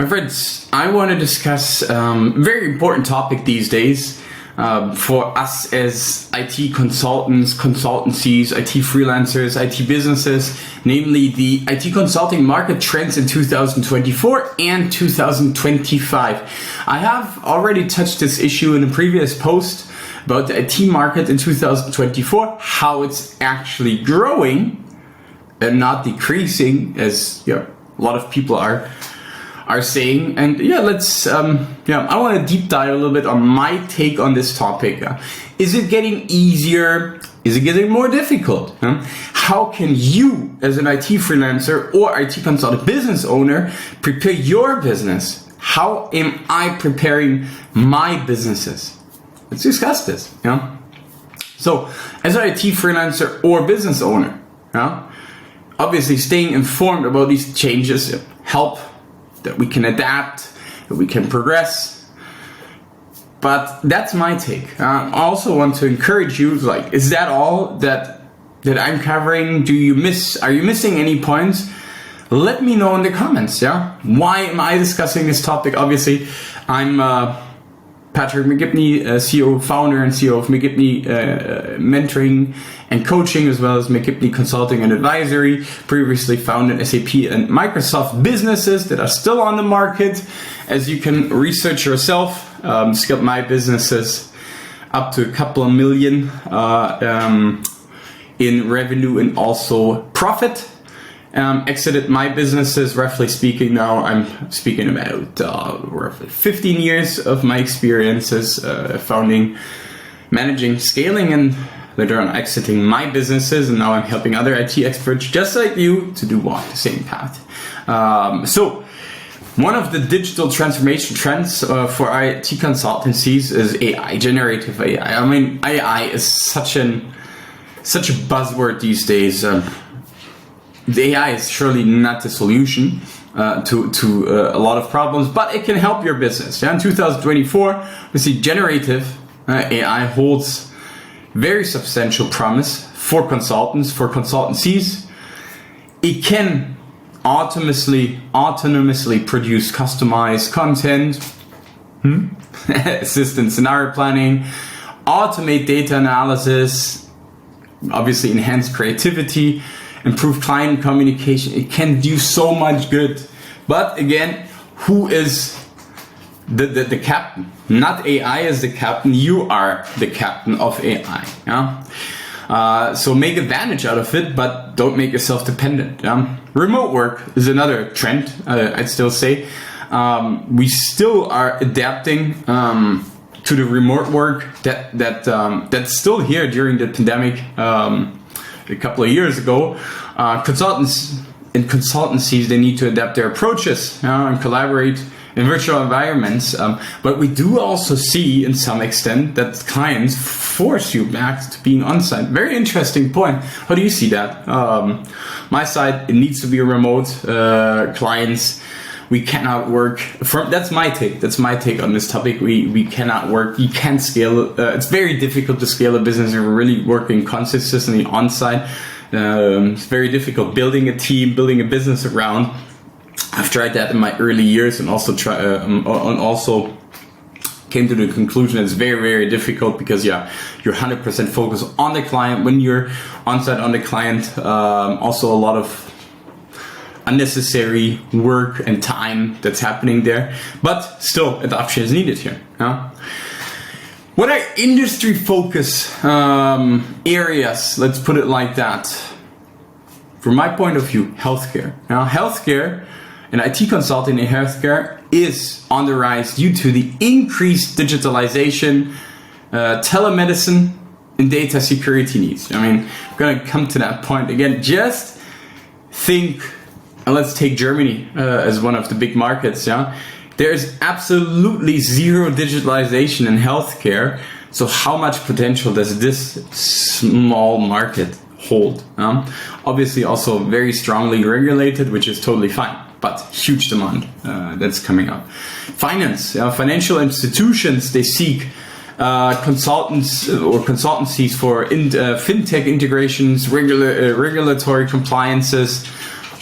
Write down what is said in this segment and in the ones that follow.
My friends, I want to discuss a very important topic these days for us as IT consultants, consultancies, IT freelancers, IT businesses, namely the IT consulting market trends in 2024 and 2025. I have already touched this issue in a previous post about the IT market in 2024, how it's actually growing and not decreasing, as a lot of people are saying. And let's I want to deep dive a little bit on my take on this topic. Is it getting easier? Is it getting more difficult? How can you, as an IT freelancer or IT consultant business owner, prepare your business? How am I preparing my businesses? Let's discuss this. So, as an IT freelancer or business owner, obviously staying informed about these changes help that we can adapt, that we can progress. But that's my take. I also want to encourage you, is that all that I'm covering? Are you missing any points? Let me know in the comments, Why am I discussing this topic? Obviously, I'm Patrick McGibney, founder and CEO of McGibney Mentoring and Coaching, as well as McGibney Consulting and Advisory. Previously founded SAP and Microsoft businesses that are still on the market. As you can research yourself, scaled my businesses up to a couple of million in revenue and also profit. Exited my businesses, roughly speaking. Now I'm speaking about roughly 15 years of my experiences founding, managing, scaling, and later on exiting my businesses. And now I'm helping other IT experts just like you to walk the same path. So one of the digital transformation trends for IT consultancies is AI, generative AI. I mean, AI is such a buzzword these days. The AI is surely not the solution to a lot of problems, but it can help your business. In 2024, we see generative AI holds very substantial promise for consultants, for consultancies. It can autonomously produce customized content, assist in scenario planning, automate data analysis, obviously enhance creativity, improve client communication. It can do so much good. But again, who is the captain? Not AI is the captain. You are the captain of AI. So make advantage out of it, but don't make yourself dependent. Remote work is another trend, I'd still say. We still are adapting to the remote work that's still here during the pandemic. A couple of years ago, consultants in consultancies, they need to adapt their approaches and collaborate in virtual environments. But we do also see, in some extent, that clients force you back to being on-site. Very interesting point. How do you see that? My side, it needs to be remote. Clients, we cannot work from. That's my take. That's my take on this topic. We cannot work. You can't scale. It's very difficult to scale a business if you're really working consistently on site. It's very difficult building a team, building a business around. I've tried that in my early years, and also came to the conclusion it's very, very difficult because you're 100% focused on the client when you're on site on the client. Also a lot of unnecessary work and time that's happening there, but still adoption is needed here. What are industry focus areas? Let's put it like that. From my point of view, healthcare. Healthcare and IT consulting in healthcare is on the rise due to the increased digitalization, telemedicine, and data security needs. I'm going to come to that point again. Just think. And let's take Germany as one of the big markets. There's absolutely zero digitalization in healthcare. So how much potential does this small market hold? Obviously also very strongly regulated, which is totally fine, but huge demand that's coming up. Finance, financial institutions, they seek consultants or consultancies for fintech integrations, regulatory compliances,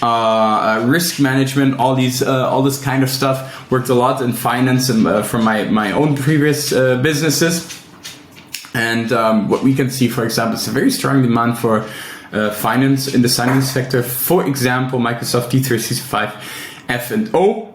risk management, all this kind of stuff. Worked a lot in finance and from my own previous businesses. And what we can see, for example, is a very strong demand for finance in the finance sector. For example, Microsoft D365 F&O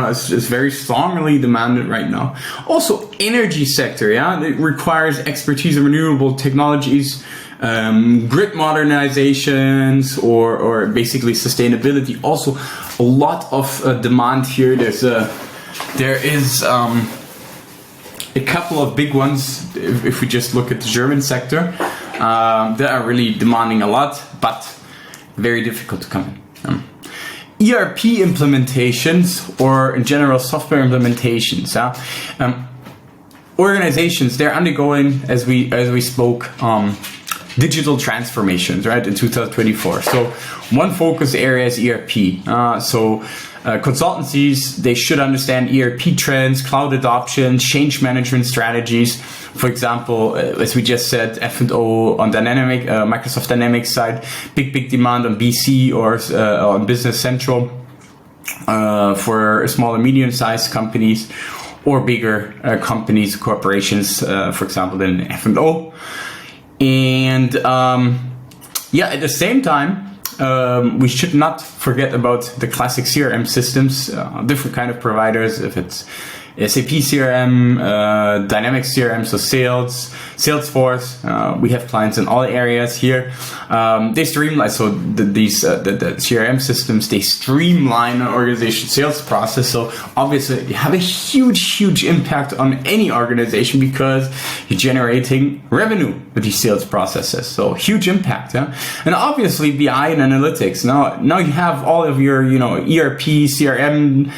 is very strongly demanded right now. Also, energy sector, it requires expertise in renewable technologies, grid modernizations, or basically sustainability. Also, a lot of demand here. There is a couple of big ones, if we just look at the German sector, that are really demanding a lot, but very difficult to come in. ERP implementations, or in general software implementations. Organizations, they're undergoing, as we spoke, digital transformations, right, in 2024. So one focus area is ERP. Consultancies, they should understand ERP trends, cloud adoption, change management strategies. For example, as we just said, F&O on Microsoft Dynamics side, big demand on BC or on Business Central for small and medium-sized companies, or bigger companies, corporations, for example, in F&O. And at the same time, we should not forget about the classic CRM systems, different kind of providers, if it's SAP CRM, Dynamics CRM, so Salesforce. We have clients in all areas here. They streamline, so the CRM systems, they streamline an organization's sales process. So obviously you have a huge impact on any organization because you're generating revenue with these sales processes. So huge impact. And obviously BI and analytics. Now you have all of your, ERP, CRM,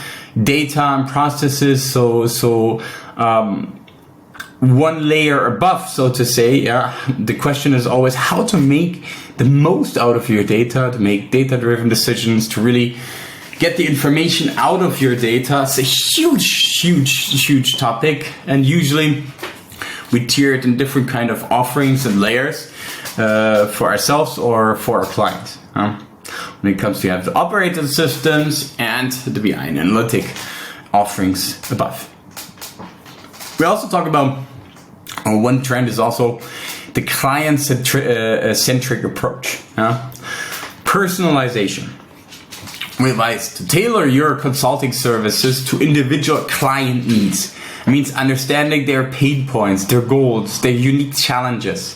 data and processes, so one layer above, so to say. The question is always how to make the most out of your data, to make data-driven decisions, to really get the information out of your data. It's a huge topic, and usually we tier it in different kind of offerings and layers for ourselves or for our clients. When it comes to the operating systems and the BI and analytic offerings above. We also talk about one trend is also the client-centric approach. Personalization. We advise to tailor your consulting services to individual client needs. It means understanding their pain points, their goals, their unique challenges.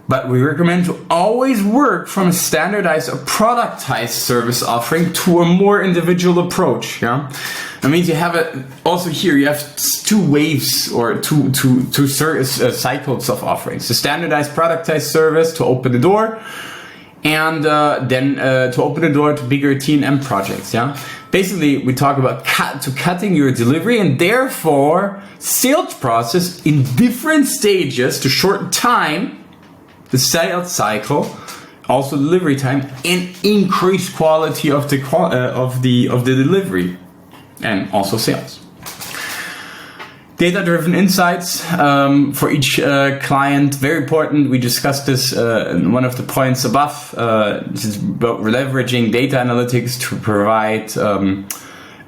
But we recommend to always work from a standardized or productized service offering to a more individual approach. That means you have also here you have two waves or two cycles of offerings. The standardized productized service to open the door, and then to open the door to bigger T&M projects. Basically, we talk about cutting your delivery and therefore sales process in different stages to shorten time, the sales cycle, also delivery time, and increase quality of the delivery, and also sales. Data-driven insights for each client, very important. We discussed this in one of the points above. This is about leveraging data analytics to provide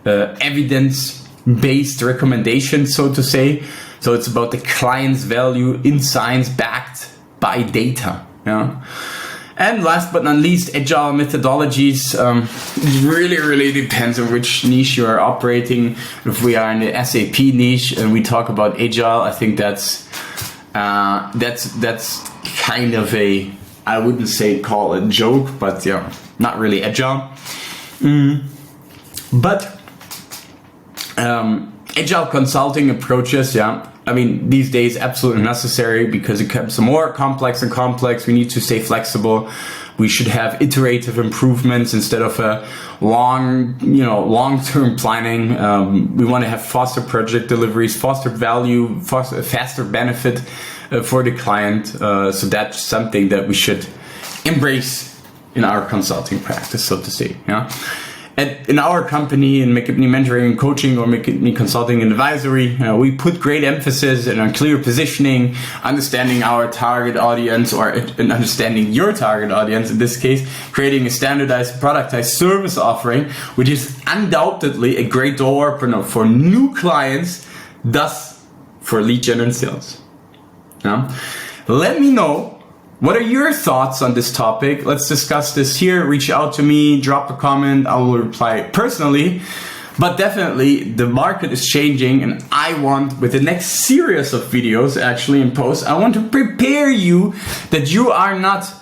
evidence-based recommendations, so to say. So it's about the client's value in science backed by data. And last but not least, Agile methodologies. Really depends on which niche you are operating. If we are in the SAP niche and we talk about Agile, I think that's kind of a, I wouldn't say call it a joke, but not really Agile. But Agile consulting approaches, I mean, these days absolutely necessary because it becomes more complex and complex. We need to stay flexible. We should have iterative improvements instead of a long-term planning. We want to have faster project deliveries, faster value, faster benefit for the client. So that's something that we should embrace in our consulting practice, so to say. in our company, in Make It Me Mentoring and Coaching, or Make It Me Consulting and Advisory, we put great emphasis on clear positioning, understanding our target audience, or in understanding your target audience, in this case, creating a standardized, productized service offering, which is undoubtedly a great door opener for new clients, thus for lead gen and sales. Now, let me know, what are your thoughts on this topic? Let's discuss this here. Reach out to me, drop a comment. I will reply personally. But definitely the market is changing, and I want, with the next series of videos actually in post, I want to prepare you that you are not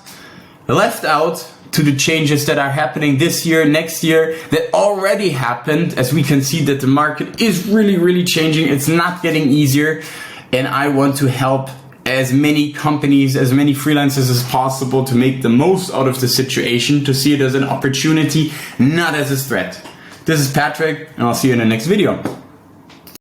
left out to the changes that are happening this year, next year, that already happened. As we can see that the market is really, really changing. It's not getting easier. And I want to help as many companies, as many freelancers as possible to make the most out of the situation, to see it as an opportunity, not as a threat. This is Patrick, and I'll see you in the next video.